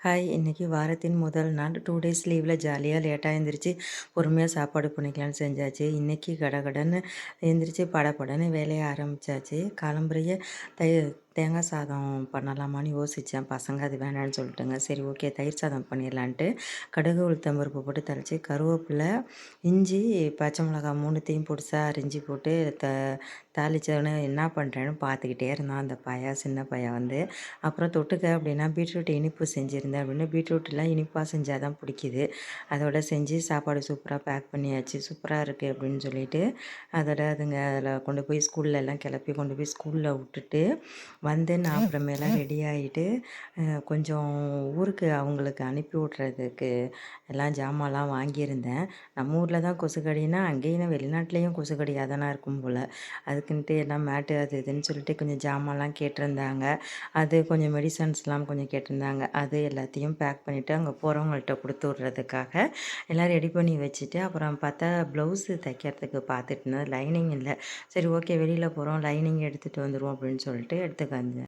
Hi! இன்னைக்கு வாரத்தின் முதல் நாள் 2 டேஸ் லீவ்ல ஜாலியா லேட்டா எந்திரிச்சு, பொறுமையா சாப்பாடு பண்ணிக்கலான்னு செஞ்சாச்சு. இன்னைக்கு கடகடன்னு எந்திரிச்சு படபடன்னு வேலைய ஆரம்பிச்சாச்சு. காலம்பறையே தேங்காய் சாதம் பண்ணலாமான்னு யோசிச்சேன். பசங்க அது வேணான்னு சொல்லிட்டுங்க. சரி ஓகே தயிர் சாதம் பண்ணிடலான்ட்டு, கடுகு, உளுத்தம் பருப்பு போட்டு தாளிச்சு, கருவேப்பிலை, இஞ்சி, பச்சை மிளகாய் 3த்தையும் பொடிசா அரிஞ்சு போட்டு தாளிச்சோன்னே என்ன பண்ணுறேன்னு பார்த்துக்கிட்டே இருந்தான் அந்த பையன், சின்ன பையன் வந்து. அப்புறம் தொட்டுக்க அப்படின்னா பீட்ரூட் இனிப்பு செஞ்சுருந்தேன் அப்படின்னு பீட்ரூட்லாம் இனிப்பாக செஞ்சால் தான் பிடிக்குது. அதோட செஞ்சு சாப்பாடு சூப்பராக பேக் பண்ணியாச்சு. சூப்பராக இருக்குது அப்படின்னு சொல்லிட்டு, அதோட அதுங்க அதில் கொண்டு போய் ஸ்கூல்லலாம் கிளப்பி கொண்டு போய் ஸ்கூலில் விட்டுட்டு வந்து நான் அப்புறமேல ரெடி ஆகிட்டு கொஞ்சம் ஊருக்கு அவங்களுக்கு அனுப்பி விட்றதுக்கு எல்லாம் ஜாமான்லாம் வாங்கியிருந்தேன். நம்ம ஊரில் தான் கொசுக்கடின்னா அங்கேயும் வெளிநாட்டுலேயும் கொசுக்கடியாக தானே இருக்கும் போல். அதுக்குன்ட்டு எல்லாம் மேட்டு அது இதுன்னு சொல்லிட்டு கொஞ்சம் ஜாமான்லாம் கேட்டிருந்தாங்க. அது கொஞ்சம் மெடிசன்ஸ்லாம் கொஞ்சம் கேட்டிருந்தாங்க. அது எல்லாத்தையும் பேக் பண்ணிவிட்டு அங்கே போகிறவங்கள்ட்ட கொடுத்து விட்றதுக்காக எல்லாம் ரெடி பண்ணி வச்சுட்டு, அப்புறம் பார்த்தா ப்ளவுஸு தைக்கிறதுக்கு பார்த்துட்டு இருந்தேன். லைனிங் இல்ல. சரி ஓகே வெளியில் போகிறோம் லைனிங் எடுத்துகிட்டு வந்துருவோம் அப்படின்னு சொல்லிட்டு எடுத்துக்க வந்தேன்.